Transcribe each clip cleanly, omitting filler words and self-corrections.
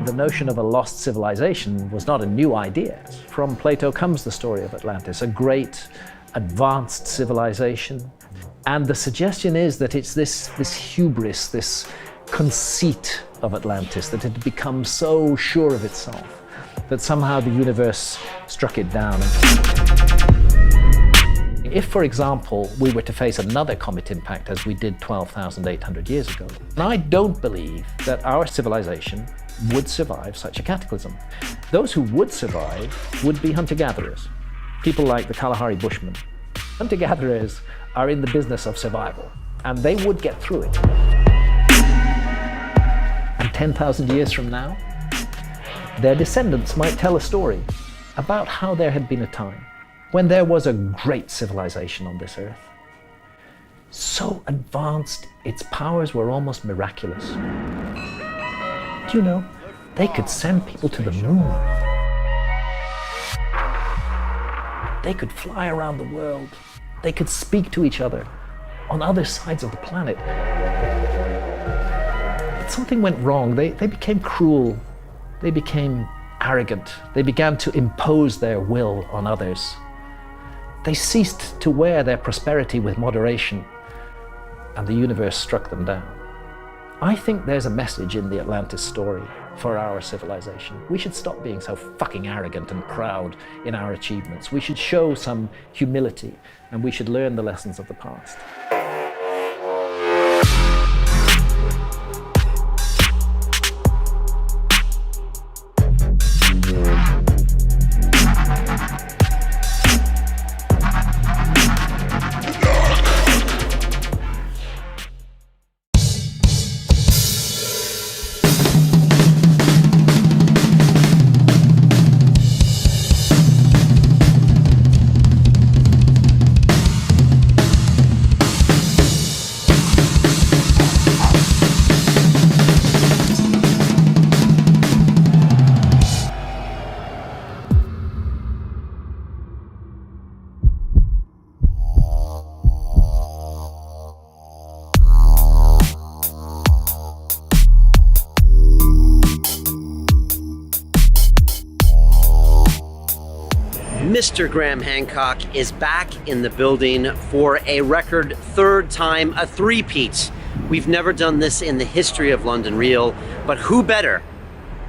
The notion of a lost civilization was not a new idea. From Plato comes the story of Atlantis, a great advanced civilization. And the suggestion is that it's this hubris, this conceit of Atlantis, that it had become so sure of itself that somehow the universe struck it down. If, for example, we were to face another comet impact as we did 12,800 years ago, I don't believe that our civilization would survive such a cataclysm. Those who would survive would be hunter-gatherers, people like the Kalahari Bushmen. Hunter-gatherers are in the business of survival, and they would get through it. And 10,000 years from now, their descendants might tell a story about how there had been a time when there was a great civilization on this earth. So advanced, its powers were almost miraculous. Do you know, they could send people to the moon. They could fly around the world. They could speak to each other on other sides of the planet. But something went wrong. They became cruel. They became arrogant. They began to impose their will on others. They ceased to wear their prosperity with moderation, and the universe struck them down. I think there's a message in the Atlantis story for our civilization. We should stop being so fucking arrogant and proud in our achievements. We should show some humility, and we should learn the lessons of the past. Mr. Graham Hancock is back in the building for a record third time, a three-peat. We've never done this in the history of London Real, but who better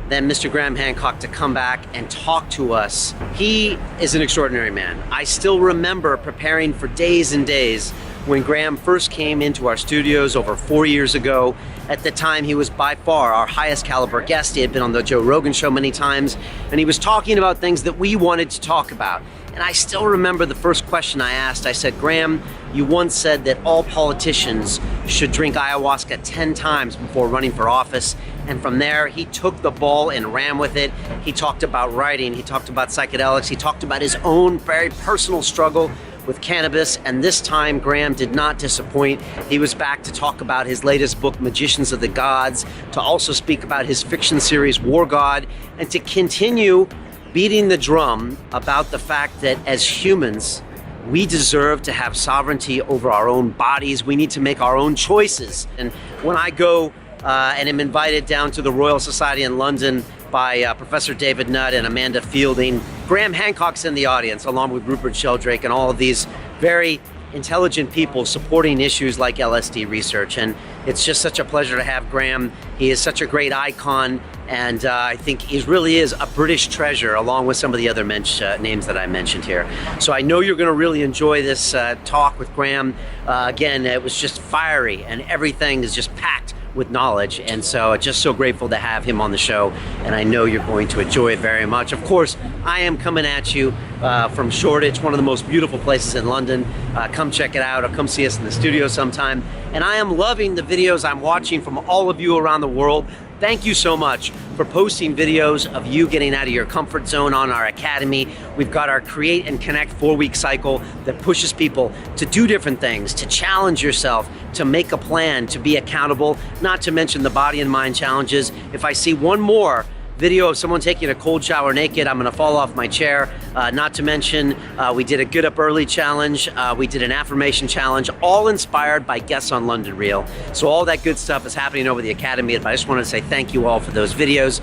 than Mr. Graham Hancock to come back and talk to us? He is an extraordinary man. I still remember preparing for days and days when Graham first came into our studios over 4 years ago. At the time, he was by far our highest caliber guest. He had been on the Joe Rogan show many times, and he was talking about things that we wanted to talk about. And I still remember the first question I asked. I said, Graham, you once said that all politicians should drink ayahuasca 10 times before running for office. And from there, he took the ball and ran with it. He talked about writing, he talked about psychedelics, he talked about his own very personal struggle with cannabis, and this time Graham did not disappoint. He was back to talk about his latest book, Magicians of the Gods, to also speak about his fiction series, War God, and to continue beating the drum about the fact that as humans, we deserve to have sovereignty over our own bodies. We need to make our own choices. And when I go and am invited down to the Royal Society in London by Professor David Nutt and Amanda Fielding, Graham Hancock's in the audience, along with Rupert Sheldrake and all of these very intelligent people supporting issues like LSD research. And it's just such a pleasure to have Graham. He is such a great icon, and I think he really is a British treasure, along with some of the other names that I mentioned here. So I know you're going to really enjoy this talk with Graham. Again, it was just fiery, and everything is just packed with knowledge, and so just so grateful to have him on the show, and I know you're going to enjoy it very much. Of course, I am coming at you from Shoreditch, one of the most beautiful places in London. Come check it out, or come see us in the studio sometime. And I am loving the videos I'm watching from all of you around the world. Thank you so much for posting videos of you getting out of your comfort zone on our academy. We've got our Create and Connect 4-week cycle that pushes people to do different things, to challenge yourself, to make a plan, to be accountable, not to mention the body and mind challenges. If I see one more video of someone taking a cold shower naked. I'm gonna fall off my chair. Not to mention, we did a Get Up Early challenge. We did an affirmation challenge, all inspired by guests on London Real. So all that good stuff is happening over the Academy. But I just wanted to say thank you all for those videos.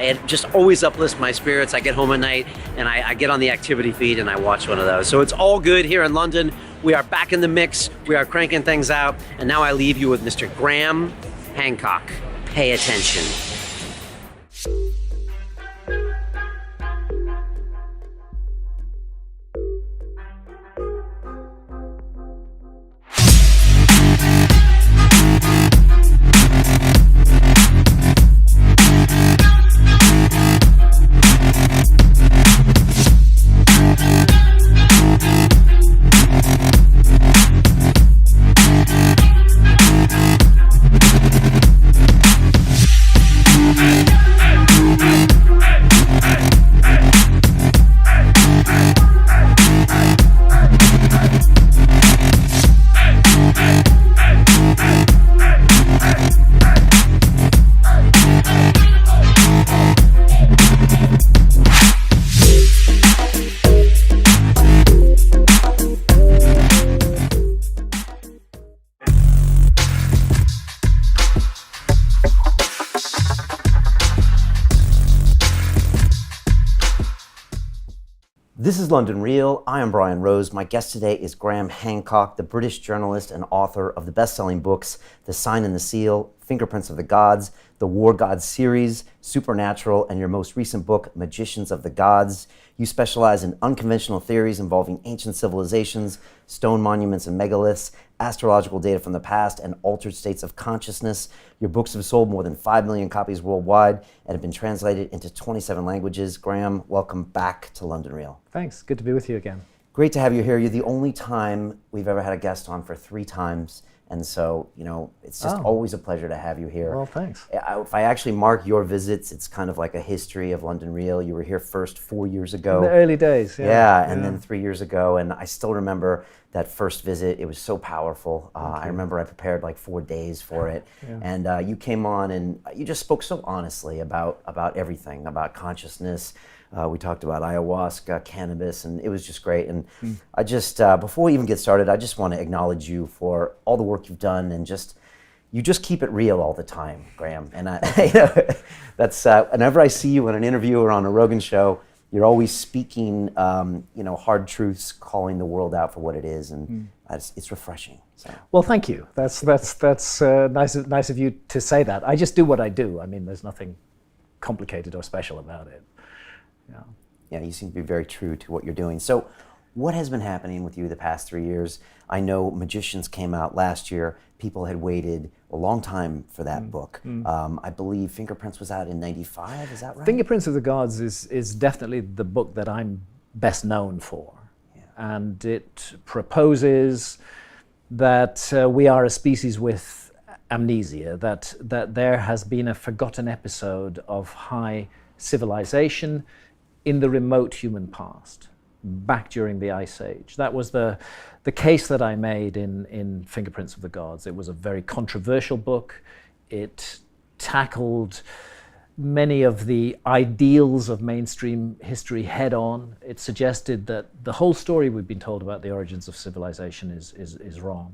It just always uplifts my spirits. I get home at night and I get on the activity feed and I watch one of those. So it's all good here in London. We are back in the mix. We are cranking things out. And now I leave you with Mr. Graham Hancock. Pay attention. This is London Real. I am Brian Rose. My guest today is Graham Hancock, the British journalist and author of the best-selling books, The Sign and the Seal, Fingerprints of the Gods, the War Gods series, Supernatural, and your most recent book, Magicians of the Gods. You specialize in unconventional theories involving ancient civilizations, stone monuments and megaliths, astrological data from the past, and altered states of consciousness. Your books have sold more than 5 million copies worldwide and have been translated into 27 languages. Graham, welcome back to London Real. Thanks. Good to be with you again. Great to have you here. You're the only time we've ever had a guest on for 3 times. And so, you know, it's just always a pleasure to have you here. Well, thanks. If I actually mark your visits, it's kind of like a history of London Real. You were here first 4 years ago. In the early days, Yeah, and then 3 years ago. And I still remember that first visit. It was so powerful. I remember I prepared like 4 days for it. And you came on and you just spoke so honestly about everything, about consciousness. We talked about ayahuasca, cannabis, and it was just great. And I just, before we even get started, I just want to acknowledge you for all the work you've done and you just keep it real all the time, Graham. And that's, whenever I see you in an interview or on a Rogan show, you're always speaking, hard truths, calling the world out for what it is, and it's refreshing. So. Well, thank you. That's nice of you to say that. I just do what I do. I mean, there's nothing complicated or special about it. Yeah, you seem to be very true to what you're doing. So what has been happening with you the past 3 years? I know Magicians came out last year. People had waited a long time for that book. I believe Fingerprints was out in '95, is that right? Fingerprints of the Gods is definitely the book that I'm best known for. Yeah. And it proposes that we are a species with amnesia, that there has been a forgotten episode of high civilization in the remote human past, back during the Ice Age. That was the case that I made in Fingerprints of the Gods. It was a very controversial book. It tackled many of the ideals of mainstream history head on. It suggested that the whole story we've been told about the origins of civilization is wrong.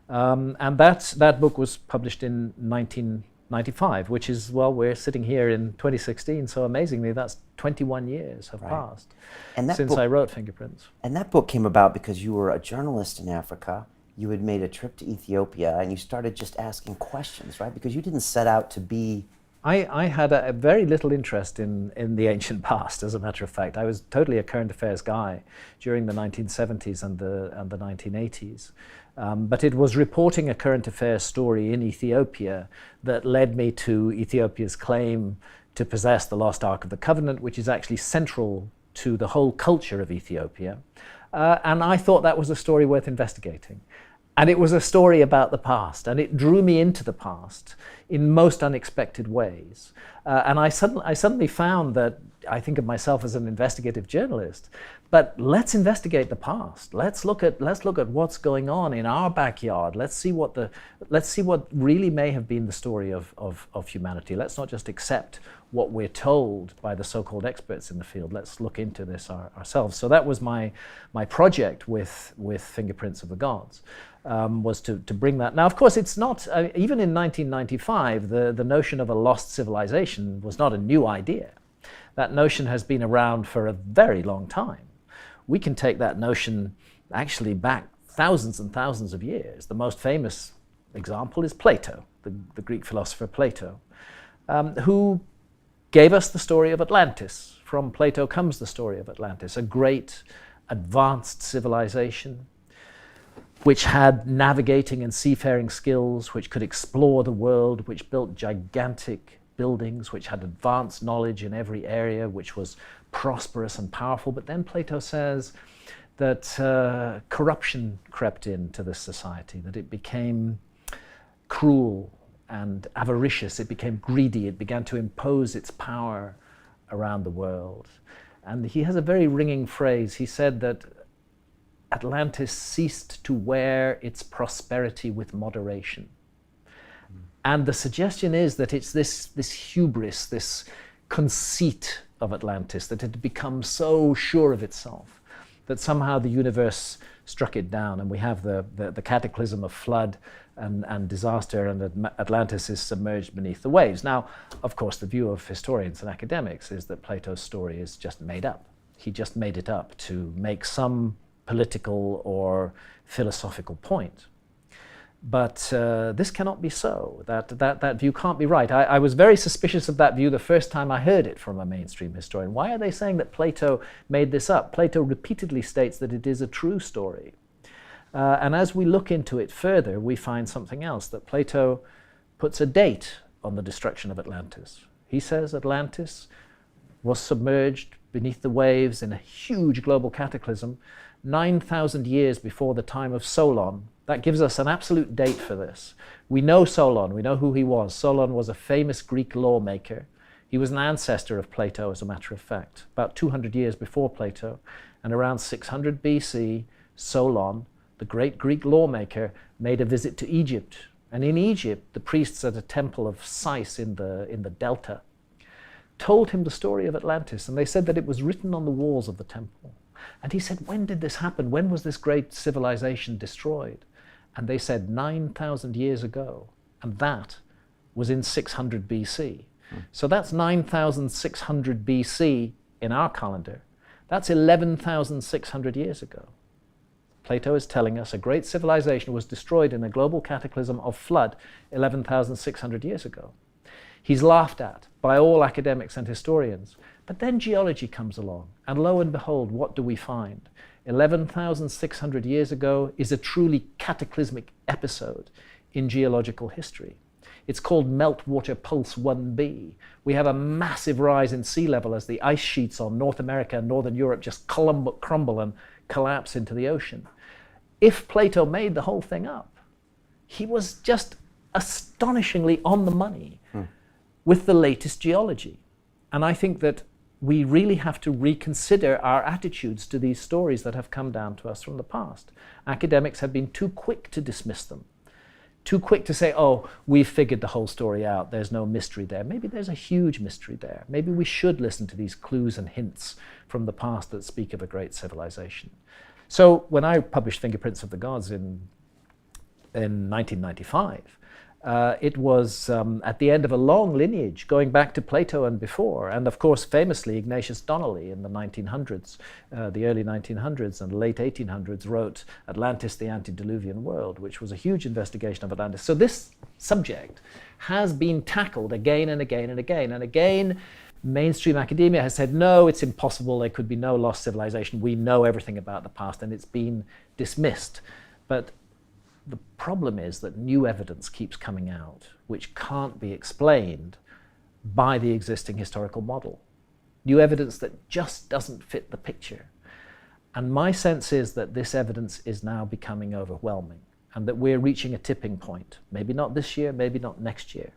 And that book was published in 1995, which is, well, we're sitting here in 2016, so amazingly that's 21 years have passed since I wrote Fingerprints. And that book came about because you were a journalist in Africa. You had made a trip to Ethiopia and you started just asking questions, right? Because you didn't set out to be... I had a very little interest in the ancient past, as a matter of fact. I was totally a current affairs guy during the 1970s and the 1980s. But it was reporting a current affairs story in Ethiopia that led me to Ethiopia's claim to possess the lost Ark of the Covenant, which is actually central to the whole culture of Ethiopia. And I thought that was a story worth investigating. And it was a story about the past, and it drew me into the past in most unexpected ways. And I suddenly found that I think of myself as an investigative journalist, but let's investigate the past. Let's look at what's going on in our backyard. Let's see what really may have been the story of humanity. Let's not just accept what we're told by the so-called experts in the field. Let's look into this ourselves. So that was my project with Fingerprints of the Gods. Was to bring that. Now, of course, it's not, even in 1995, the notion of a lost civilization was not a new idea. That notion has been around for a very long time. We can take that notion actually back thousands and thousands of years. The most famous example is Plato, the Greek philosopher Plato, who gave us the story of Atlantis. From Plato comes the story of Atlantis, a great advanced civilization which had navigating and seafaring skills, which could explore the world, which built gigantic buildings, which had advanced knowledge in every area, which was prosperous and powerful. But then Plato says that corruption crept into this society, that it became cruel and avaricious, it became greedy, it began to impose its power around the world. And he has a very ringing phrase. He said that Atlantis ceased to wear its prosperity with moderation. And the suggestion is that it's this hubris, this conceit of Atlantis, that it had become so sure of itself that somehow the universe struck it down, and we have the cataclysm of flood and disaster, and Atlantis is submerged beneath the waves. Now, of course, the view of historians and academics is that Plato's story is just made up. He just made it up to make some political or philosophical point. But this cannot be so. That view can't be right. I was very suspicious of that view the first time I heard it from a mainstream historian. Why are they saying that Plato made this up? Plato repeatedly states that it is a true story. And as we look into it further, we find something else, that Plato puts a date on the destruction of Atlantis. He says Atlantis was submerged beneath the waves in a huge global cataclysm 9,000 years before the time of Solon. That gives us an absolute date for this. We know Solon, we know who he was. Solon was a famous Greek lawmaker. He was an ancestor of Plato, as a matter of fact, about 200 years before Plato. And around 600 BC, Solon, the great Greek lawmaker, made a visit to Egypt. And in Egypt, the priests at a temple of Sais in the delta told him the story of Atlantis, and they said that it was written on the walls of the temple. And he said, when did this happen? When was this great civilization destroyed? And they said 9,000 years ago. And that was in 600 BC. So that's 9,600 BC in our calendar. That's 11,600 years ago. Plato is telling us a great civilization was destroyed in a global cataclysm of flood 11,600 years ago. He's laughed at by all academics and historians. But then geology comes along, and lo and behold, what do we find? 11,600 years ago is a truly cataclysmic episode in geological history. It's called Meltwater Pulse 1b. We have a massive rise in sea level as the ice sheets on North America and Northern Europe just crumble and collapse into the ocean. If Plato made the whole thing up, he was just astonishingly on the money with the latest geology. And I think that we really have to reconsider our attitudes to these stories that have come down to us from the past. Academics have been too quick to dismiss them, too quick to say, oh, we've figured the whole story out, there's no mystery there. Maybe there's a huge mystery there. Maybe we should listen to these clues and hints from the past that speak of a great civilization. So when I published Fingerprints of the Gods in 1995, it was at the end of a long lineage going back to Plato and before, and of course famously Ignatius Donnelly in the 1900s, the early 1900s and late 1800s wrote Atlantis, the Antediluvian World, which was a huge investigation of Atlantis. So this subject has been tackled again and again and again and again. Mainstream academia has said, no, it's impossible, there could be no lost civilization, we know everything about the past, and it's been dismissed. But the problem is that new evidence keeps coming out, which can't be explained by the existing historical model. New evidence that just doesn't fit the picture. And my sense is that this evidence is now becoming overwhelming, and that we're reaching a tipping point. Maybe not this year, maybe not next year.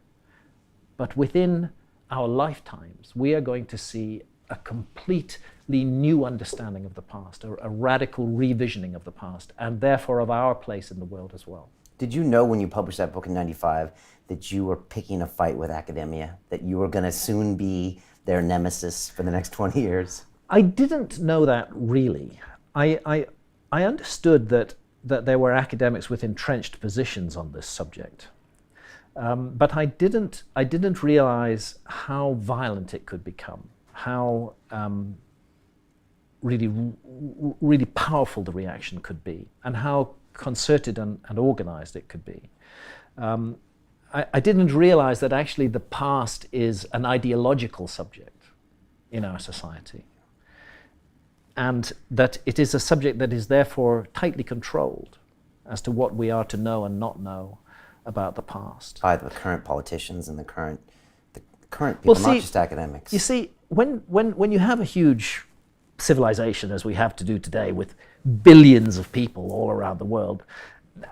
But within our lifetimes, we are going to see a completely new understanding of the past, a radical revisioning of the past, and therefore of our place in the world as well. Did you know when you published that book in '95 that you were picking a fight with academia, that you were going to soon be their nemesis for the next 20 years? I didn't know that really. I understood that there were academics with entrenched positions on this subject, but I didn't realize how violent it could become, how really powerful the reaction could be, and how concerted and organized it could be. I didn't realize that actually the past is an ideological subject in our society, and that it is a subject that is therefore tightly controlled as to what we are to know and not know about the past. By the current politicians and the current people, not just academics. You see, when you have a huge civilization, as we have to do today, with billions of people all around the world,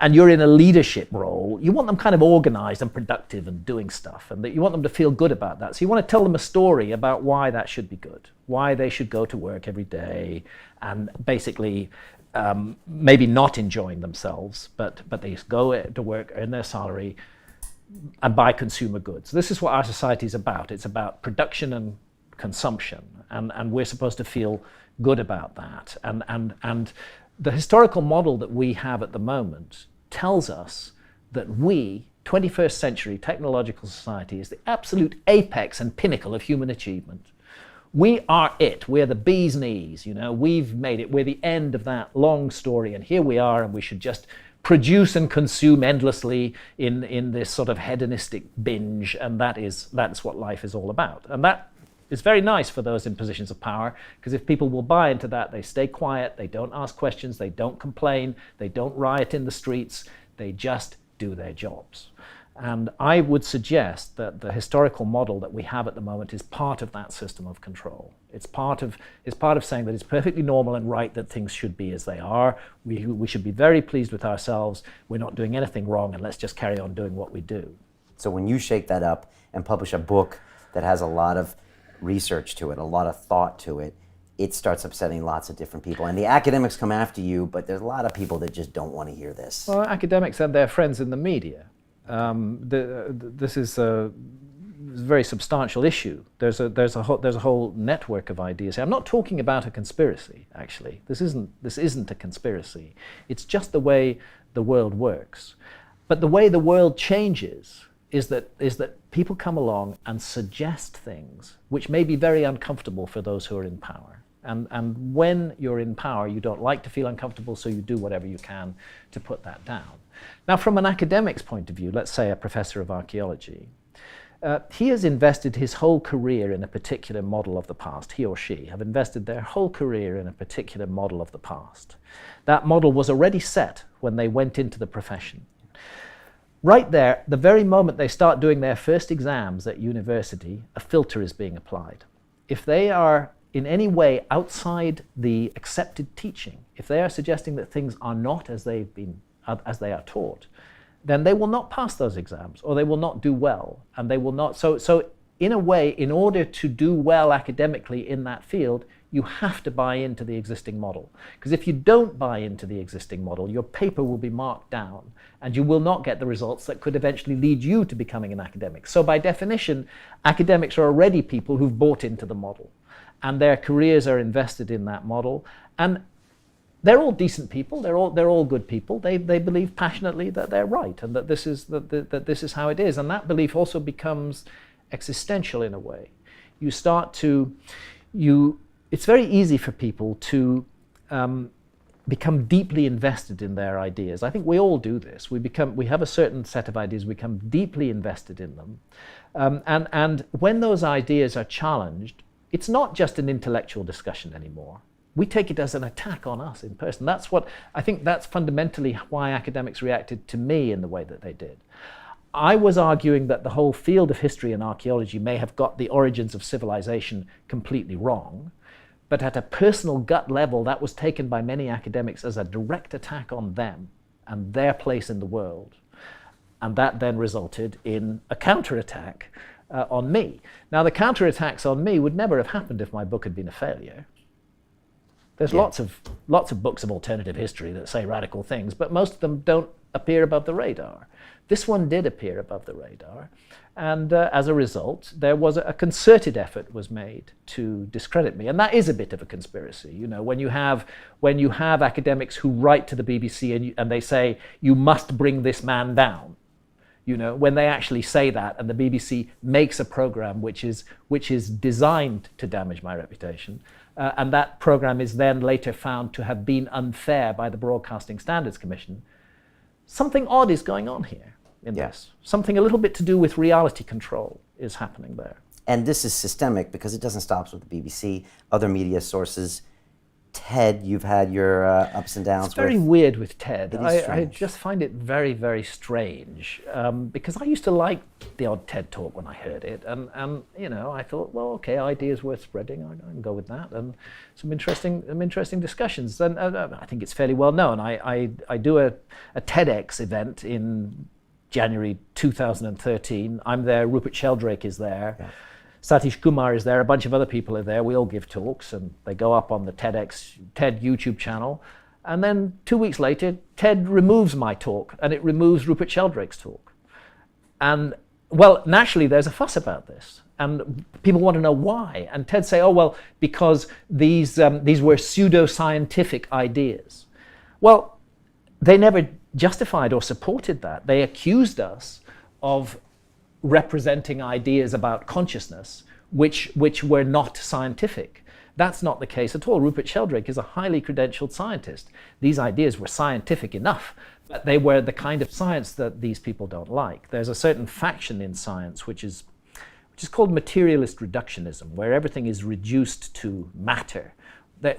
and you're in a leadership role, you want them kind of organized and productive and doing stuff, and that you want them to feel good about that. So you want to tell them a story about why that should be good, why they should go to work every day, and basically maybe not enjoying themselves, but they go to work, earn their salary, and buy consumer goods. This is what our society is about. It's about production and consumption, and we're supposed to feel good about that. And the historical model that we have at the moment tells us that we, 21st century technological society, is the absolute apex and pinnacle of human achievement. We are it. We're the bee's knees, you know. We've made it. We're the end of that long story, and here we are, and we should just produce and consume endlessly in this sort of hedonistic binge, and that's what life is all about. And that is very nice for those in positions of power, because if people will buy into that, they stay quiet, they don't ask questions, they don't complain, they don't riot in the streets, they just do their jobs. And I would suggest that the historical model that we have at the moment is part of that system of control. It's part of saying that it's perfectly normal and right that things should be as they are. We should be very pleased with ourselves. We're not doing anything wrong, and let's just carry on doing what we do. So when you shake that up and publish a book that has a lot of research to it, a lot of thought to it, it starts upsetting lots of different people. And the academics come after you, but there's a lot of people that just don't want to hear this. Well, academics and their friends in the media. This is a very substantial issue. There's a whole network of ideas. I'm not talking about a conspiracy, actually. This isn't a conspiracy. It's just the way the world works. But the way the world changes is that people come along and suggest things which may be very uncomfortable for those who are in power. And when you're in power, you don't like to feel uncomfortable, so you do whatever you can to put that down. Now, from an academic's point of view, let's say a professor of archaeology, he has invested his whole career in a particular model of the past. He or she have invested their whole career in a particular model of the past. That model was already set when they went into the profession. Right there, the very moment they start doing their first exams at university, a filter is being applied. If they are in any way outside the accepted teaching, if they are suggesting that things are not as they are taught, then they will not pass those exams, or they will not do well, and they will not. So in a way, in order to do well academically in that field, you have to buy into the existing model. Because if you don't buy into the existing model, your paper will be marked down, and you will not get the results that could eventually lead you to becoming an academic. So by definition, academics are already people who've bought into the model, and their careers are invested in that model. And they're all decent people. They're all good people. They believe passionately that they're right, and that this is how it is. And that belief also becomes existential in a way. It's very easy for people to become deeply invested in their ideas. I think we all do this. We have a certain set of ideas. We become deeply invested in them, and when those ideas are challenged, it's not just an intellectual discussion anymore. We take it as an attack on us in person. I think that's fundamentally why academics reacted to me in the way that they did. I was arguing that the whole field of history and archaeology may have got the origins of civilization completely wrong, but at a personal gut level, that was taken by many academics as a direct attack on them and their place in the world. And that then resulted in a counterattack on me. Now, the counterattacks on me would never have happened if my book had been a failure. There's lots of books of alternative history that say radical things, but most of them don't appear above the radar. This one did appear above the radar, and as a result, there was a concerted effort was made to discredit me, and that is a bit of a conspiracy. You know, when you have academics who write to the BBC and they say you must bring this man down. You know, when they actually say that, and the BBC makes a program which is designed to damage my reputation, and that program is then later found to have been unfair by the Broadcasting Standards Commission, something odd is going on here in this. Something a little bit to do with reality control is happening there. And this is systemic because it doesn't stop with the BBC, other media sources. TED, you've had your ups and downs. It's very weird with TED. I strange. just find it very, very strange because I used to like the odd TED talk when I heard it, and you know, I thought, well, okay, ideas worth spreading. I can go with that, and some interesting discussions. And I think it's fairly well known. I do a TEDx event in January 2013. I'm there. Rupert Sheldrake is there. Yeah. Satish Kumar is there, a bunch of other people are there. We all give talks and they go up on the TED YouTube channel. And then 2 weeks later, TED removes my talk and it removes Rupert Sheldrake's talk. And well, naturally there's a fuss about this and people want to know why. And TED say, oh, well, because these were pseudo-scientific ideas. Well, they never justified or supported that. They accused us of representing ideas about consciousness which were not scientific. That's not the case at all. Rupert Sheldrake is a highly credentialed scientist. These ideas were scientific enough, but they were the kind of science that these people don't like. There's a certain faction in science which is called materialist reductionism, where everything is reduced to matter.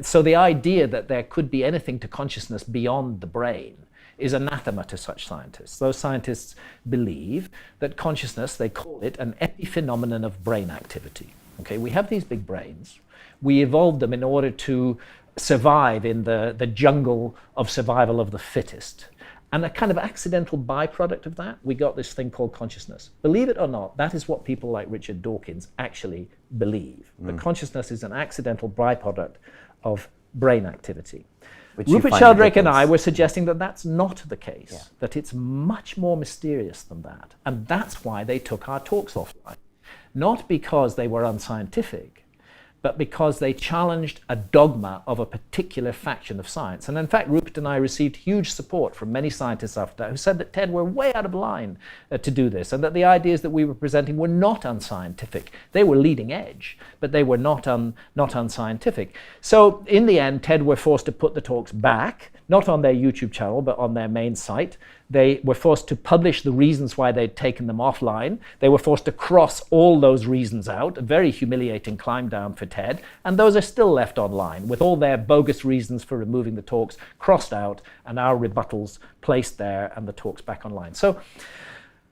So the idea that there could be anything to consciousness beyond the brain is anathema to such scientists. Those scientists believe that consciousness, they call it an epiphenomenon of brain activity. Okay, we have these big brains. We evolved them in order to survive in the jungle of survival of the fittest. And a kind of accidental byproduct of that, we got this thing called consciousness. Believe it or not, that is what people like Richard Dawkins actually believe. That consciousness is an accidental byproduct of brain activity. Rupert Sheldrake and I were suggesting that that's not the case, that it's much more mysterious than that. And that's why they took our talks offline. Not because they were unscientific, but because they challenged a dogma of a particular faction of science. And in fact, Rupert and I received huge support from many scientists after that who said that TED were way out of line to do this, and that the ideas that we were presenting were not unscientific. They were leading edge, but they were not unscientific. So in the end, TED were forced to put the talks back, not on their YouTube channel, but on their main site. They were forced to publish the reasons why they'd taken them offline. They were forced to cross all those reasons out, a very humiliating climb down for TED, and those are still left online with all their bogus reasons for removing the talks crossed out and our rebuttals placed there and the talks back online. So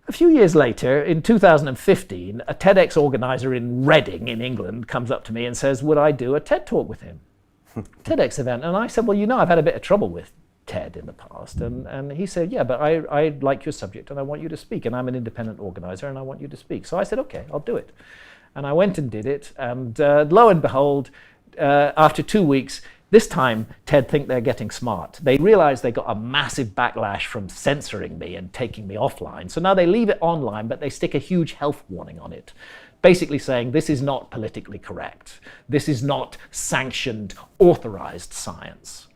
a few years later, in 2015, a TEDx organizer in Reading in England comes up to me and says, would I do a TED talk with him? TEDx event. And I said, well, you know, I've had a bit of trouble with TED in the past. And he said, yeah, but I like your subject and I want you to speak. And I'm an independent organizer and I want you to speak. So I said, okay, I'll do it. And I went and did it. And lo and behold, after 2 weeks, this time TED think they're getting smart. They realize they got a massive backlash from censoring me and taking me offline. So now they leave it online, but they stick a huge health warning on it, basically saying this is not politically correct. This is not sanctioned, authorized science.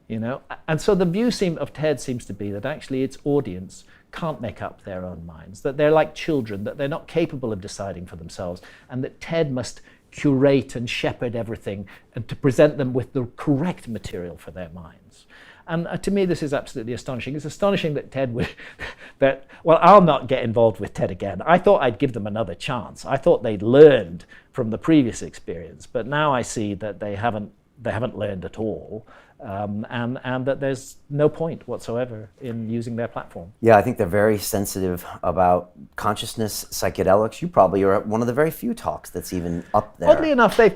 You know? And so the view of TED seems to be that actually its audience can't make up their own minds, that they're like children, that they're not capable of deciding for themselves, and that TED must curate and shepherd everything and to present them with the correct material for their minds. And to me, this is absolutely astonishing. It's astonishing that TED would, well, I'll not get involved with TED again. I thought I'd give them another chance. I thought they'd learned from the previous experience, but now I see that they haven't learned at all. and that there's no point whatsoever in using their platform. Yeah, I think they're very sensitive about consciousness, psychedelics. You probably are at one of the very few talks that's even up there. Oddly enough, they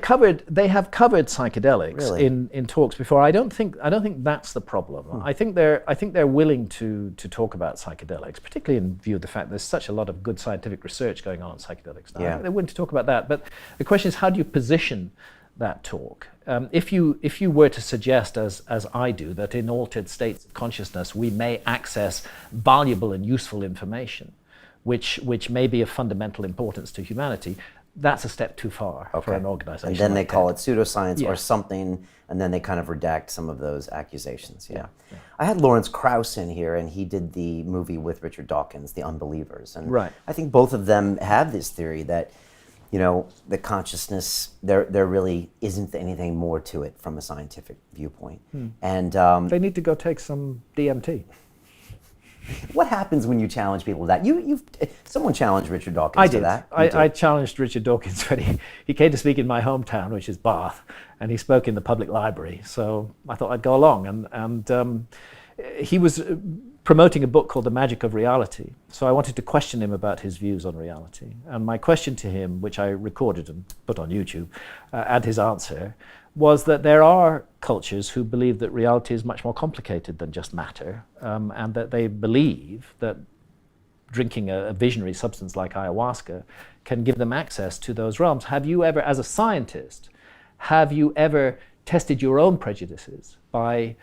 have covered psychedelics Really? in talks before. I don't think that's the problem. I think they're willing to talk about psychedelics, particularly in view of the fact there's such a lot of good scientific research going on psychedelics now. Yeah. They're willing to talk about that. But the question is, how do you position that talk? If you were to suggest, as I do, that in altered states of consciousness we may access valuable and useful information, which may be of fundamental importance to humanity, that's a step too far for an organization. And then they like call that. it pseudoscience Yeah. or something, and then they kind of redact some of those accusations. Yeah. I had Lawrence Krauss in here, and he did the movie with Richard Dawkins, The Unbelievers. And Right. I think both of them have this theory that, you know, the consciousness, there really isn't anything more to it from a scientific viewpoint. And They need to go take some DMT. what happens when you challenge people to that? Someone challenged Richard Dawkins to that. You did. I challenged Richard Dawkins when he came to speak in my hometown, which is Bath, and he spoke in the public library. So I thought I'd go along, and he was promoting a book called The Magic of Reality. So I wanted to question him about his views on reality. And my question to him, which I recorded and put on YouTube, and his answer, was that there are cultures who believe that reality is much more complicated than just matter, and that they believe that drinking a visionary substance like ayahuasca can give them access to those realms. Have you ever, as a scientist, tested your own prejudices by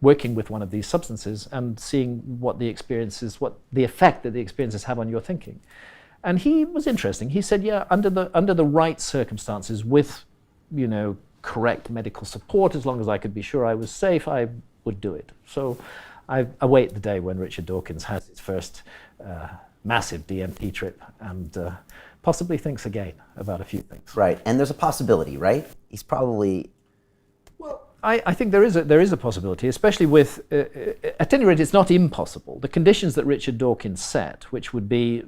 working with one of these substances and seeing what the effect that the experiences have on your thinking? And he was interesting. He said, yeah, under the right circumstances, with, you know, correct medical support, as long as I could be sure I was safe, I would do it. So I await the day when Richard Dawkins has his first massive DMT trip and possibly thinks again about a few things. Right, and there's a possibility, right? He's probably... Well, I think there is a possibility, especially with, at any rate, it's not impossible. The conditions that Richard Dawkins set, which would be,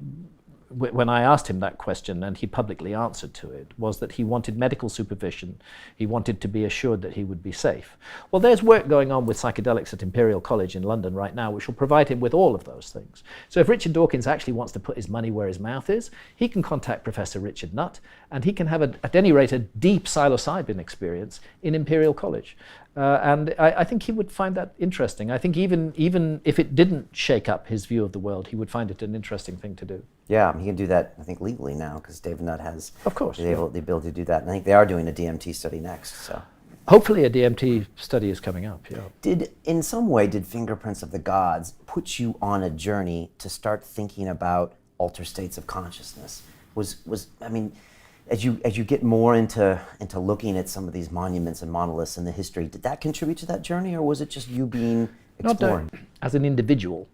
when I asked him that question and he publicly answered to it, was that he wanted medical supervision. He wanted to be assured that he would be safe. Well, there's work going on with psychedelics at Imperial College in London right now, which will provide him with all of those things. So if Richard Dawkins actually wants to put his money where his mouth is, he can contact Professor Richard Nutt, and he can have, at any rate, a deep psilocybin experience in Imperial College. And I think he would find that interesting. I think even if it didn't shake up his view of the world, he would find it an interesting thing to do. Yeah, he can do that, I think, legally now, because David Nutt has Of course, the ability to do that. And I think they are doing a DMT study next. So, Hopefully a DMT study is coming up, yeah. in some way, did Fingerprints of the Gods put you on a journey to start thinking about altered states of consciousness? I mean, as you get more into looking at some of these monuments and monoliths in the history, did that contribute to that journey, or was it just you being exploring? Not as an individual,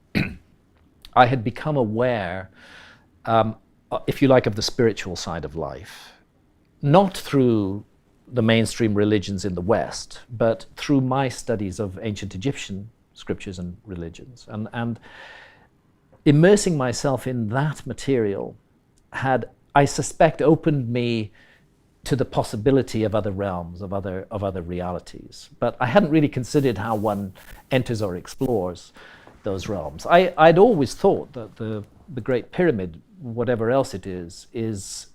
I had become aware, if you like, of the spiritual side of life, not through the mainstream religions in the West, but through my studies of ancient Egyptian scriptures and religions. And immersing myself in that material had, I suspect, opened me to the possibility of other realms, of other realities. But I hadn't really considered how one enters or explores those realms. I'd always thought that the Great Pyramid, whatever else it is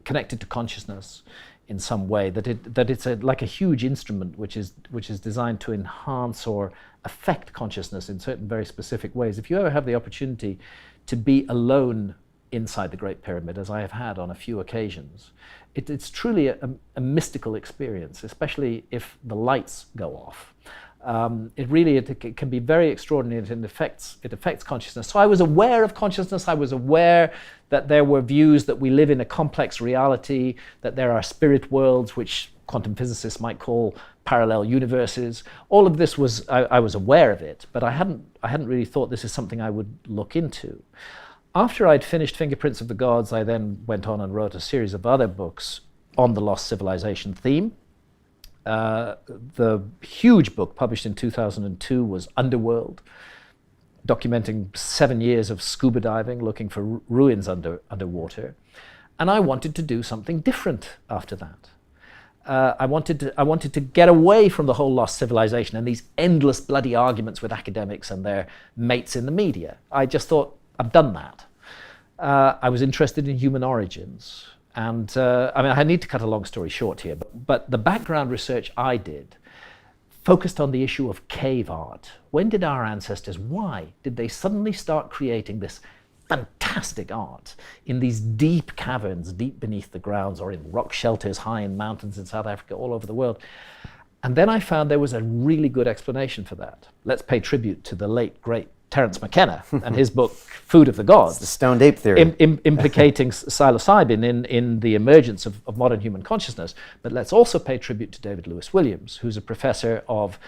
connected to consciousness in some way, that it's like a huge instrument which is designed to enhance or affect consciousness in certain very specific ways. If you ever have the opportunity to be alone inside the Great Pyramid, as I have had on a few occasions, it's truly a mystical experience, especially if the lights go off. It can be very extraordinary, and it affects consciousness. So I was aware of consciousness. I was aware that there were views that we live in a complex reality, that there are spirit worlds, which quantum physicists might call parallel universes. All of this I was aware of it, but I hadn't really thought this is something I would look into. After I'd finished Fingerprints of the Gods, I then went on and wrote a series of other books on the lost civilization theme. The huge book published in 2002 was Underworld, documenting 7 years of scuba diving, looking for ruins underwater. And I wanted to do something different after that. I wanted to get away from the whole lost civilization and these endless bloody arguments with academics and their mates in the media. I just thought, I've done that. I was interested in human origins. And I need to cut a long story short here, but the background research I did focused on the issue of cave art. When did our ancestors, why did they suddenly start creating this fantastic art in these deep caverns, deep beneath the grounds, or in rock shelters high in mountains in South Africa, all over the world? And then I found there was a really good explanation for that. Let's pay tribute to the late, great Terence McKenna and his book, Food of the Gods. It's the stoned ape theory. Implicating psilocybin in the emergence of modern human consciousness. But let's also pay tribute to David Lewis Williams, who's a professor of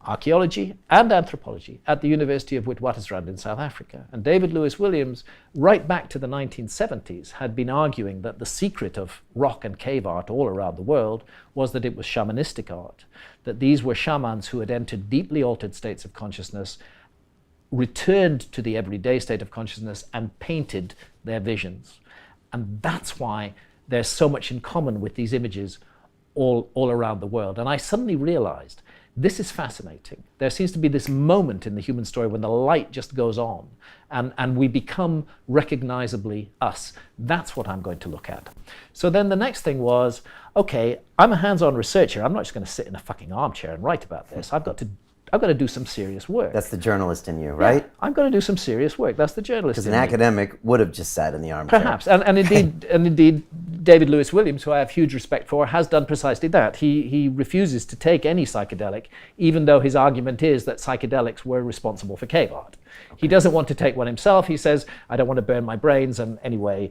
archaeology and anthropology at the University of Witwatersrand in South Africa. And David Lewis Williams, right back to the 1970s, had been arguing that the secret of rock and cave art all around the world was that it was shamanistic art, that these were shamans who had entered deeply altered states of consciousness, returned to the everyday state of consciousness, and painted their visions. And that's why there's so much in common with these images all around the world. And I suddenly realized, this is fascinating. There seems to be this moment in the human story when the light just goes on and we become recognizably us. That's what I'm going to look at. So then the next thing was, okay, I'm a hands-on researcher. I'm not just going to sit in a fucking armchair and write about this. I've got to do some serious work. That's the journalist in you, right? Yeah, I'm going to do some serious work. That's the journalist in me. Because an academic would have just sat in the armchair. Perhaps. And indeed, David Lewis Williams, who I have huge respect for, has done precisely that. He refuses to take any psychedelic, even though his argument is that psychedelics were responsible for cave art. Okay. He doesn't want to take one himself. He says, I don't want to burn my brains, and anyway,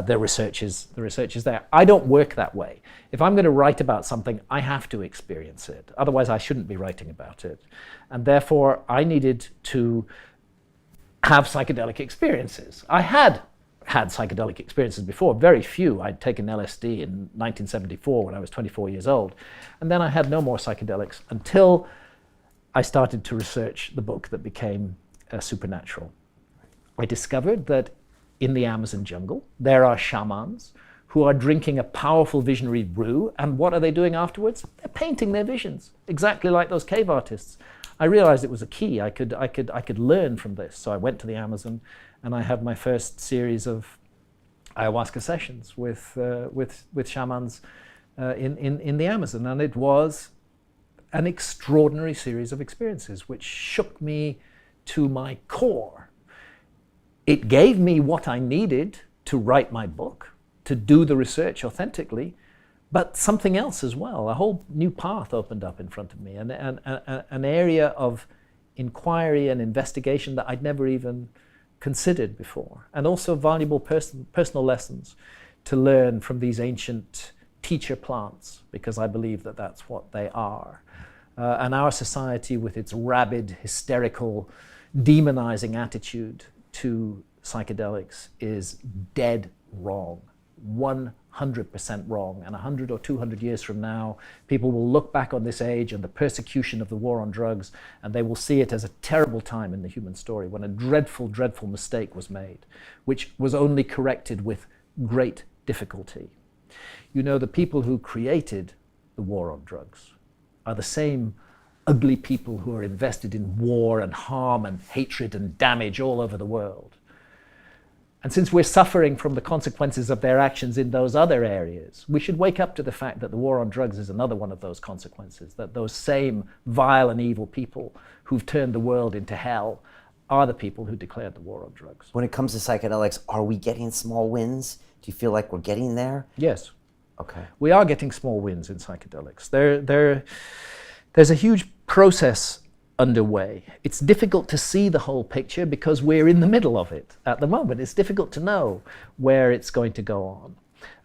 the research is there. I don't work that way. If I'm going to write about something, I have to experience it. Otherwise, I shouldn't be writing about it. And therefore, I needed to have psychedelic experiences. I had psychedelic experiences before, very few. I'd taken LSD in 1974 when I was 24 years old. And then I had no more psychedelics until I started to research the book that became Supernatural. I discovered that in the Amazon jungle, there are shamans who are drinking a powerful visionary brew, and what are they doing afterwards? They're painting their visions, exactly like those cave artists. I realized it was a key. I could learn from this. So I went to the Amazon, and I had my first series of ayahuasca sessions with shamans in the Amazon, and it was an extraordinary series of experiences which shook me to my core. It gave me what I needed to write my book, to do the research authentically, but something else as well. A whole new path opened up in front of me, an area of inquiry and investigation that I'd never even considered before, and also valuable personal lessons to learn from these ancient teacher plants, because I believe that that's what they are. And our society, with its rabid, hysterical, demonizing attitude to psychedelics, is dead wrong. 100% wrong. And 100 or 200 years from now, people will look back on this age and the persecution of the war on drugs, and they will see it as a terrible time in the human story when a dreadful, dreadful mistake was made, which was only corrected with great difficulty. You know, the people who created the war on drugs are the same ugly people who are invested in war and harm and hatred and damage all over the world. And since we're suffering from the consequences of their actions in those other areas, we should wake up to the fact that the war on drugs is another one of those consequences, that those same vile and evil people who've turned the world into hell are the people who declared the war on drugs. When it comes to psychedelics, are we getting small wins? Do you feel like we're getting there? Yes. Okay. We are getting small wins in psychedelics. There's a huge process underway. It's difficult to see the whole picture because we're in the middle of it at the moment. It's difficult to know where it's going to go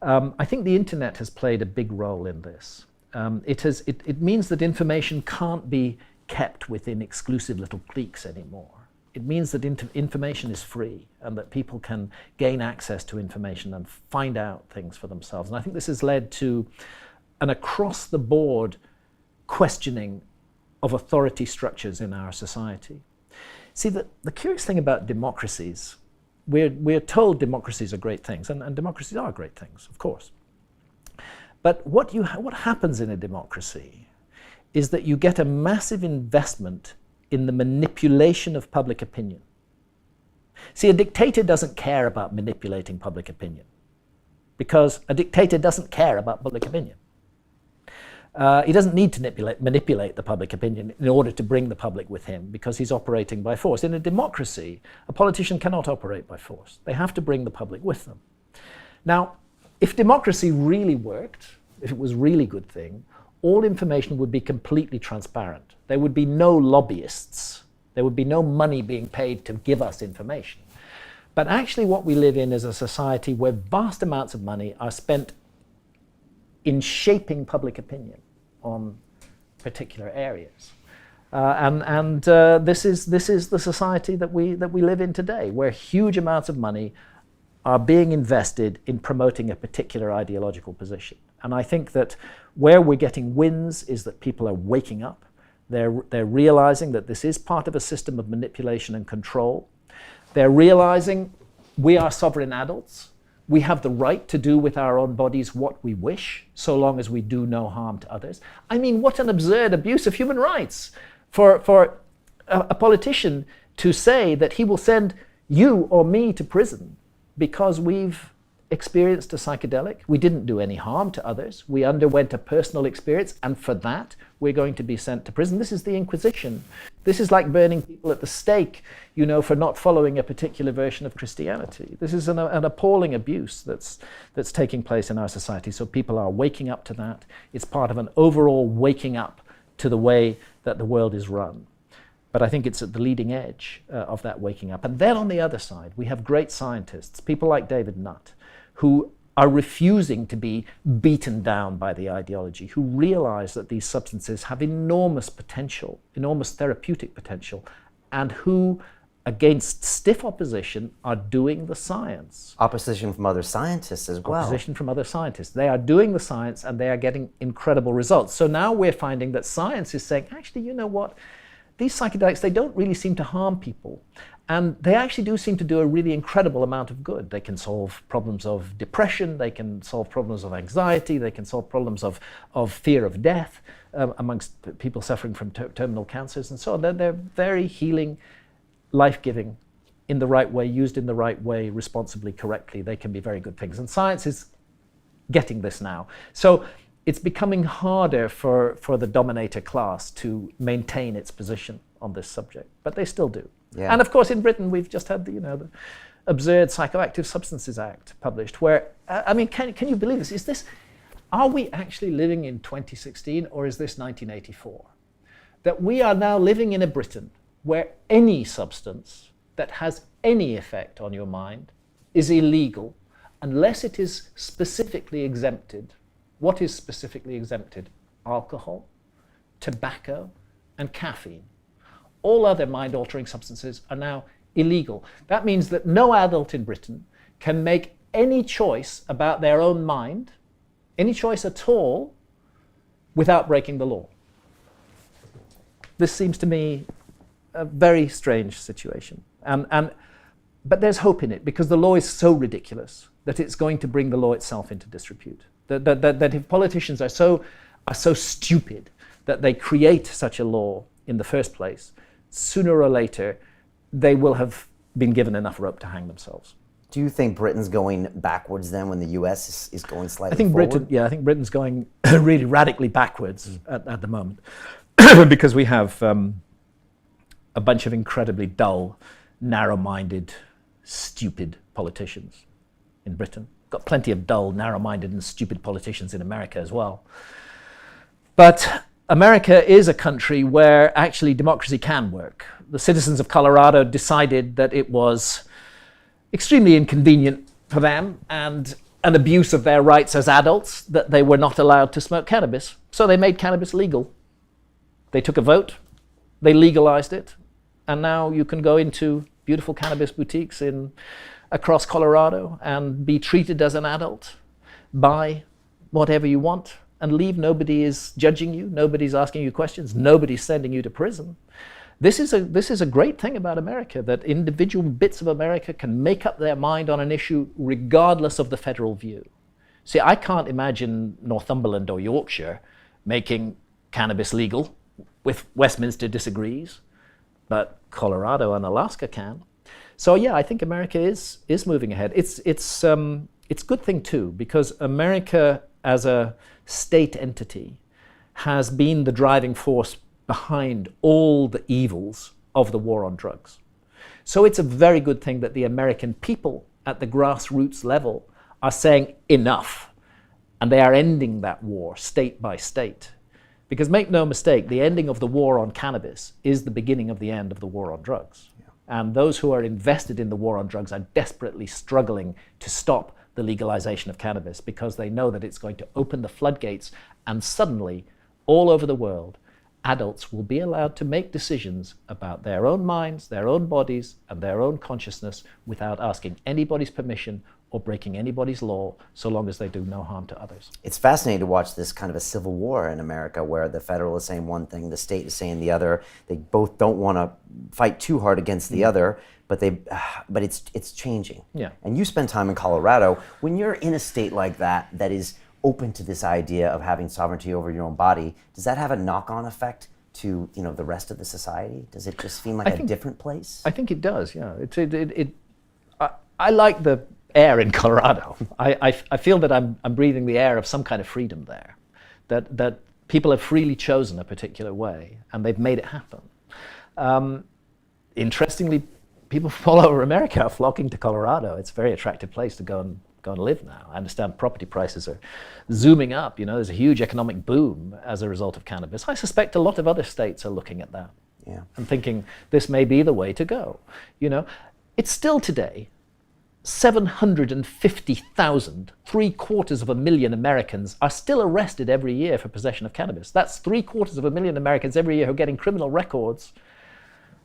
on. I think the internet has played a big role in this. It means that information can't be kept within exclusive little cliques anymore. It means that information is free and that people can gain access to information and find out things for themselves. And I think this has led to an across-the-board questioning of authority structures in our society. See, the curious thing about democracies, we're told democracies are great things, and democracies are great things, of course. But what happens in a democracy is that you get a massive investment in the manipulation of public opinion. See, a dictator doesn't care about manipulating public opinion, because a dictator doesn't care about public opinion. He doesn't need to manipulate the public opinion in order to bring the public with him, because he's operating by force. In a democracy, a politician cannot operate by force. They have to bring the public with them. Now, if democracy really worked, if it was a really good thing, all information would be completely transparent. There would be no lobbyists. There would be no money being paid to give us information. But actually what we live in is a society where vast amounts of money are spent in shaping public opinion on particular areas. This is the society that we live in today, where huge amounts of money are being invested in promoting a particular ideological position. And I think that where we're getting wins is that people are waking up. They're realizing that this is part of a system of manipulation and control. They're realizing we are sovereign adults. We have the right to do with our own bodies what we wish, so long as we do no harm to others. I mean, what an absurd abuse of human rights for a politician to say that he will send you or me to prison because we've experienced a psychedelic. We didn't do any harm to others. We underwent a personal experience, and for that, we're going to be sent to prison. This is the Inquisition. This is like burning people at the stake, you know, for not following a particular version of Christianity. This is an appalling abuse that's taking place in our society. So people are waking up to that. It's part of an overall waking up to the way that the world is run. But I think it's at the leading edge of that waking up. And then on the other side, we have great scientists, people like David Nutt, who are refusing to be beaten down by the ideology, who realize that these substances have enormous potential, enormous therapeutic potential, and who, against stiff opposition, are doing the science. Opposition from other scientists as well. Opposition from other scientists. They are doing the science and they are getting incredible results. So now we're finding that science is saying, actually, you know what? These psychedelics, they don't really seem to harm people. And they actually do seem to do a really incredible amount of good. They can solve problems of depression, they can solve problems of anxiety, they can solve problems of fear of death amongst people suffering from terminal cancers and so on. They're very healing, life-giving, in the right way, used in the right way, responsibly, correctly. They can be very good things. And science is getting this now. So it's becoming harder for the dominator class to maintain its position on this subject, but they still do. Yeah. And of course, in Britain, we've just had the absurd Psychoactive Substances Act published, where I mean, can you believe this? Are we actually living in 2016, or is this 1984? That we are now living in a Britain where any substance that has any effect on your mind is illegal unless it is specifically exempted. What is specifically exempted? Alcohol, tobacco, and caffeine. All other mind-altering substances are now illegal. That means that no adult in Britain can make any choice about their own mind, any choice at all, without breaking the law. This seems to me a very strange situation. But there's hope in it, because the law is so ridiculous that it's going to bring the law itself into disrepute. That if politicians are so stupid that they create such a law in the first place, sooner or later they will have been given enough rope to hang themselves. Do you think Britain's going backwards then when the US is going slightly forward? I think Britain's going really radically backwards at the moment because we have a bunch of incredibly dull, narrow-minded, stupid politicians in Britain. Got plenty of dull, narrow-minded and stupid politicians in America as well. But America is a country where actually democracy can work. The citizens of Colorado decided that it was extremely inconvenient for them and an abuse of their rights as adults that they were not allowed to smoke cannabis. So they made cannabis legal. They took a vote, they legalized it, and now you can go into beautiful cannabis boutiques across Colorado and be treated as an adult, buy whatever you want, and leave. Nobody is judging you. Nobody's asking you questions. Nobody's sending you to prison. This is a great thing about America, that individual bits of America can make up their mind on an issue regardless of the federal view. See, I can't imagine Northumberland or Yorkshire making cannabis legal. With Westminster disagrees, but Colorado and Alaska can. So yeah, I think America is moving ahead. It's a good thing too, because America as a state entity has been the driving force behind all the evils of the war on drugs. So it's a very good thing that the American people at the grassroots level are saying enough, and they are ending that war state by state. Because make no mistake, the ending of the war on cannabis is the beginning of the end of the war on drugs. Yeah. And those who are invested in the war on drugs are desperately struggling to stop the legalization of cannabis because they know that it's going to open the floodgates, and suddenly, all over the world, adults will be allowed to make decisions about their own minds, their own bodies, and their own consciousness without asking anybody's permission or breaking anybody's law, so long as they do no harm to others. It's fascinating to watch this kind of a civil war in America where the federal is saying one thing, the state is saying the other. They both don't want to fight too hard against the other, but it's changing. Yeah. And you spend time in Colorado. When you're in a state like that is open to this idea of having sovereignty over your own body, does that have a knock-on effect to the rest of the society? Does it just seem like a different place? I think it does, yeah. I like the air in Colorado. I feel that I'm breathing the air of some kind of freedom there, that people have freely chosen a particular way and they've made it happen. Interestingly, people from all over America are flocking to Colorado. It's a very attractive place to go and live now. I understand property prices are zooming up. There's a huge economic boom as a result of cannabis. I suspect a lot of other states are looking at that and thinking this may be the way to go. It's still today 750,000, 750,000 Americans are still arrested every year for possession of cannabis. That's 750,000 Americans every year who are getting criminal records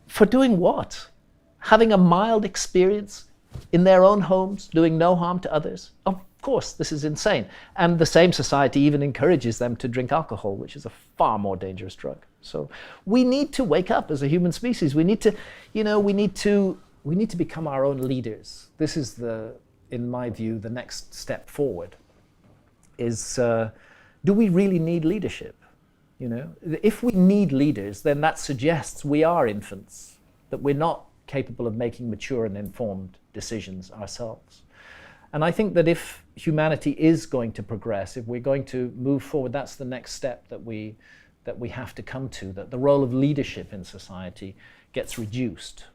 for doing what? Having a mild experience in their own homes, doing no harm to others. Of course, this is insane. And the same society even encourages them to drink alcohol, which is a far more dangerous drug. So we need to wake up as a human species. We need to, we need to become our own leaders. This is in my view, the next step forward is, do we really need leadership? If we need leaders, then that suggests we are infants, that we're not capable of making mature and informed decisions ourselves. And I think that if humanity is going to progress, if we're going to move forward, that's the next step that we have to come to, that the role of leadership in society gets reduced.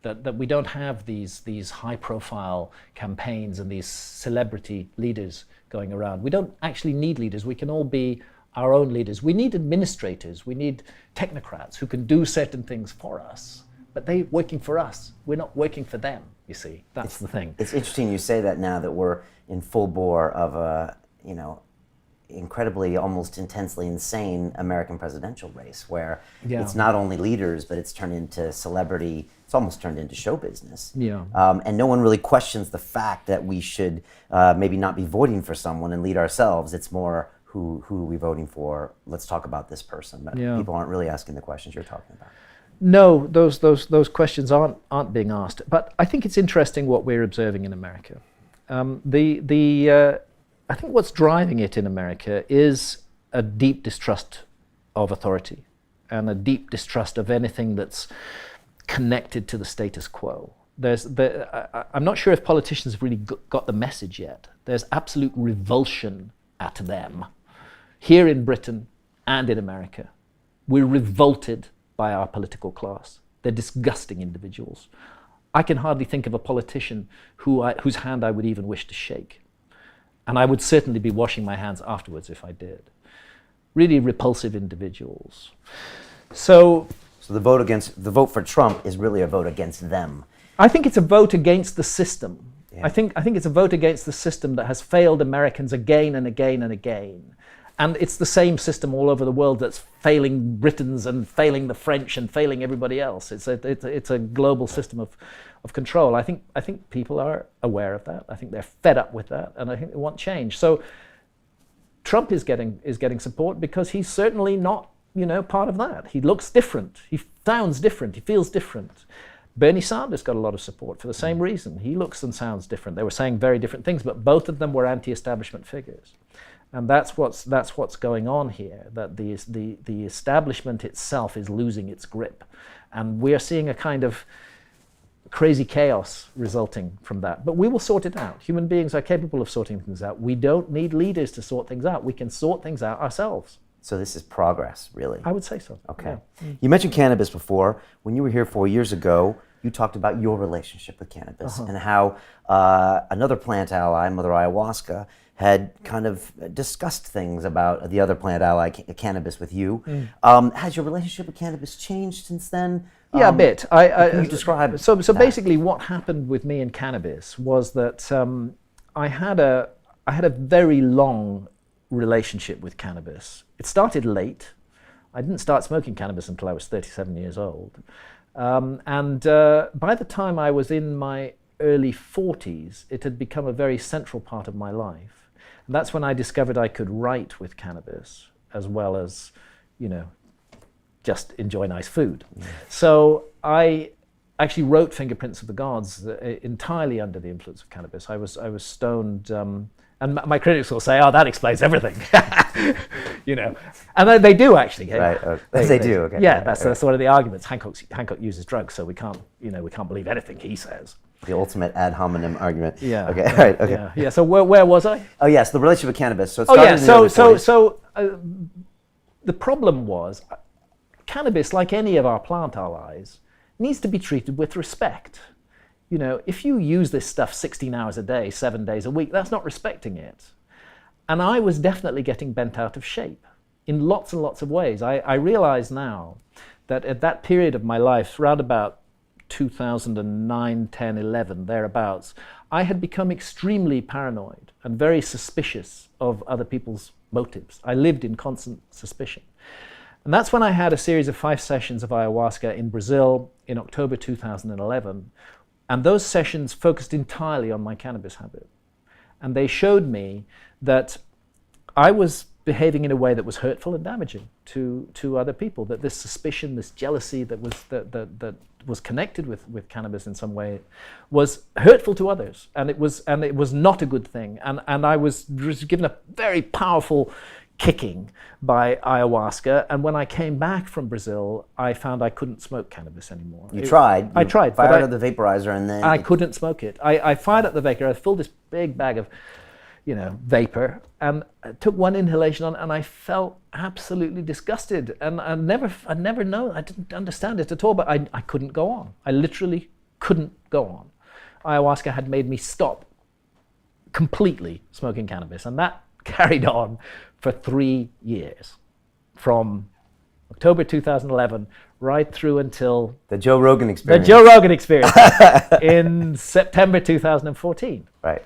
That we don't have these high-profile campaigns and these celebrity leaders going around. We don't actually need leaders. We can all be our own leaders. We need administrators. We need technocrats who can do certain things for us, but they're working for us. We're not working for them, you see. That's the thing. It's interesting you say that now that we're in full bore of a, incredibly, almost intensely insane American presidential race where it's not only leaders, but it's turned into celebrity. It's almost turned into show business. Yeah. And no one really questions the fact that we should maybe not be voting for someone and lead ourselves. It's more who are we voting for? Let's talk about this person. But people aren't really asking the questions you're talking about. No, those questions aren't being asked. But I think it's interesting what we're observing in America. I think what's driving it in America is a deep distrust of authority and a deep distrust of anything that's connected to the status quo. I'm not sure if politicians have really got the message yet. There's absolute revulsion at them here in Britain and in America. We're revolted by our political class. They're disgusting individuals. I can hardly think of a politician whose hand I would even wish to shake. And I would certainly be washing my hands afterwards if I did. Really repulsive individuals. So the vote for Trump is really a vote against them. I think it's a vote against the system. Yeah. I think it's a vote against the system that has failed Americans again and again and again. And it's the same system all over the world that's failing Britons and failing the French and failing everybody else. It's a global system of control. I think people are aware of that. I think they're fed up with that, and I think they want change. So Trump is getting support because he's certainly not part of that. He looks different. He sounds different. He feels different. Bernie Sanders got a lot of support for the same reason. He looks and sounds different. They were saying very different things, but both of them were anti-establishment figures. And that's what's going on here, that the establishment itself is losing its grip. And we are seeing a kind of crazy chaos resulting from that. But we will sort it out. Human beings are capable of sorting things out. We don't need leaders to sort things out. We can sort things out ourselves. So this is progress, really. I would say so. Okay. Yeah. You mentioned cannabis before. When you were here 4 years ago, you talked about your relationship with cannabis and how another plant ally, Mother Ayahuasca, had kind of discussed things about the other plant ally, cannabis, with you. Has your relationship with cannabis changed since then? Yeah, a bit. Can you describe So that? basically what happened with me and cannabis was that I had a very long relationship with cannabis. It started late. I didn't start smoking cannabis until I was 37 years old. And by the time I was in my early 40s, it had become a very central part of my life. And that's when I discovered I could write with cannabis as well as, just enjoy nice food. So I actually wrote Fingerprints of the Gods entirely under the influence of cannabis. I was stoned, and my critics will say, "Oh, that explains everything," and they do actually. Right, they do. Okay. Yeah, that's one of the arguments. Hancock uses drugs, so we can't believe anything he says. The ultimate ad hominem argument. Yeah. Okay. All right. Okay. Yeah. So where was I? Oh yes, the relationship with cannabis. So it started in the early 40s. The problem was, cannabis, like any of our plant allies, needs to be treated with respect. If you use this stuff 16 hours a day, 7 days a week, that's not respecting it. And I was definitely getting bent out of shape in lots and lots of ways. I realize now that at that period of my life, around about 2009, 10, 11, thereabouts, I had become extremely paranoid and very suspicious of other people's motives. I lived in constant suspicion. And that's when I had a series of 5 sessions of ayahuasca in Brazil in October 2011. And those sessions focused entirely on my cannabis habit. And they showed me that I was behaving in a way that was hurtful and damaging to other people, that this suspicion, this jealousy that was connected with cannabis in some way was hurtful to others. And it was not a good thing. And I was given a very powerful kicking by ayahuasca, and when I came back from Brazil, I found I couldn't smoke cannabis anymore. You tried. I tried. Fired up the vaporizer, and then I couldn't smoke it. I fired up the vapor. I filled this big bag of, vapor, and I took one inhalation on, and I felt absolutely disgusted. And I'd never known. I didn't understand it at all. But I couldn't go on. I literally couldn't go on. Ayahuasca had made me stop completely smoking cannabis, and that carried on for 3 years, from October 2011 right through until the Joe Rogan Experience. The Joe Rogan Experience in September 2014. Right.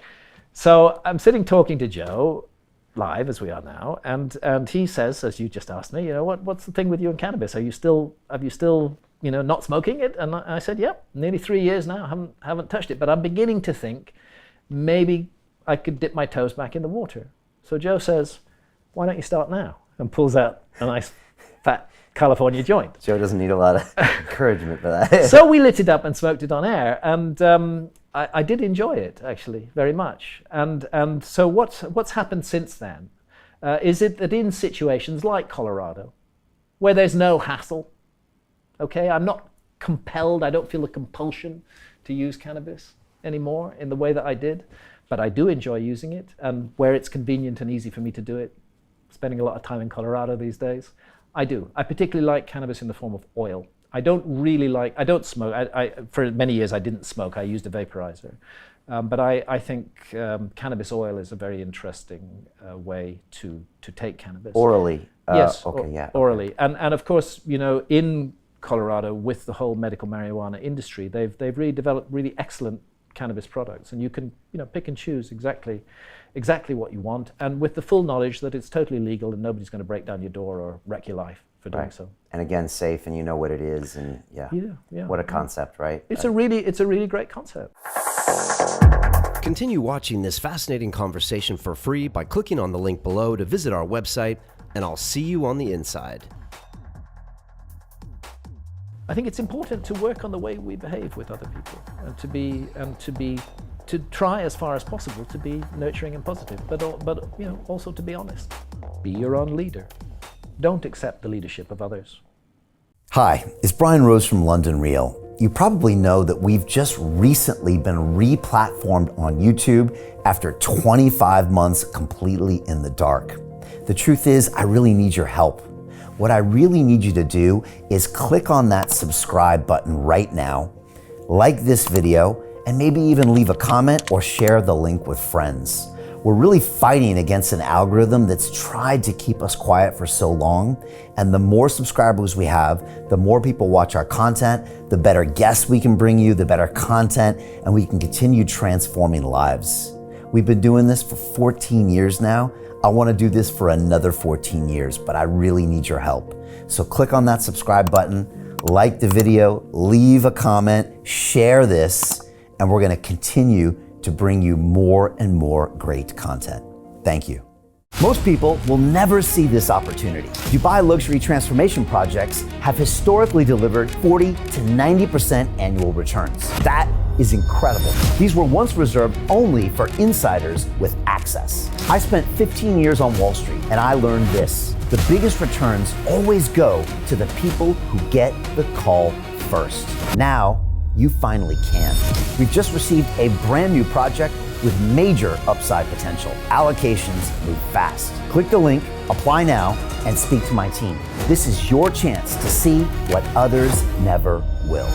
So I'm sitting talking to Joe live, as we are now, and he says, as you just asked me, what's the thing with you and cannabis? Have you still not smoking it? And I said, yeah, nearly 3 years now. Haven't touched it, but I'm beginning to think maybe I could dip my toes back in the water. So Joe says, why don't you start now? And pulls out a nice fat California joint. Joe doesn't need a lot of encouragement for that. So we lit it up and smoked it on air, and I did enjoy it, actually, very much. And so what's happened since then is it that in situations like Colorado, where there's no hassle, okay, I'm not compelled, I don't feel a compulsion to use cannabis anymore in the way that I did, but I do enjoy using it, and where it's convenient and easy for me to do it, spending a lot of time in Colorado these days, I do. I particularly like cannabis in the form of oil. I don't smoke. For many years I didn't smoke, I used a vaporizer. But I think cannabis oil is a very interesting way to take cannabis. Orally? Yes, okay, yeah. Orally. And of course, in Colorado, with the whole medical marijuana industry, they've really developed really excellent cannabis products, and you can pick and choose exactly what you want, and with the full knowledge that it's totally legal and nobody's going to break down your door or wreck your life for doing so. And again, safe, and you know what it is, and yeah. What a concept, right? It's a really great concept. Continue watching this fascinating conversation for free by clicking on the link below to visit our website, and I'll see you on the inside. I think it's important to work on the way we behave with other people, and to try as far as possible to be nurturing and positive, but also to be honest. Be your own leader. Don't accept the leadership of others. Hi, it's Brian Rose from London Real. You probably know that we've just recently been re-platformed on YouTube after 25 months completely in the dark. The truth is, I really need your help. What I really need you to do is click on that subscribe button right now, like this video, and maybe even leave a comment or share the link with friends. We're really fighting against an algorithm that's tried to keep us quiet for so long, and the more subscribers we have, the more people watch our content, the better guests we can bring you, the better content, and we can continue transforming lives. We've been doing this for 14 years now. I want to do this for another 14 years, but I really need your help. So click on that subscribe button, like the video, leave a comment, share this, and we're going to continue to bring you more and more great content. Thank you. Most people will never see this opportunity. Dubai luxury transformation projects have historically delivered 40 to 90% annual returns. That is incredible. These were once reserved only for insiders with access. I spent 15 years on Wall Street, and I learned this: the biggest returns always go to the people who get the call first. Now, you finally can. We've just received a brand new project with major upside potential. Allocations move fast. Click the link, apply now, and speak to my team. This is your chance to see what others never will.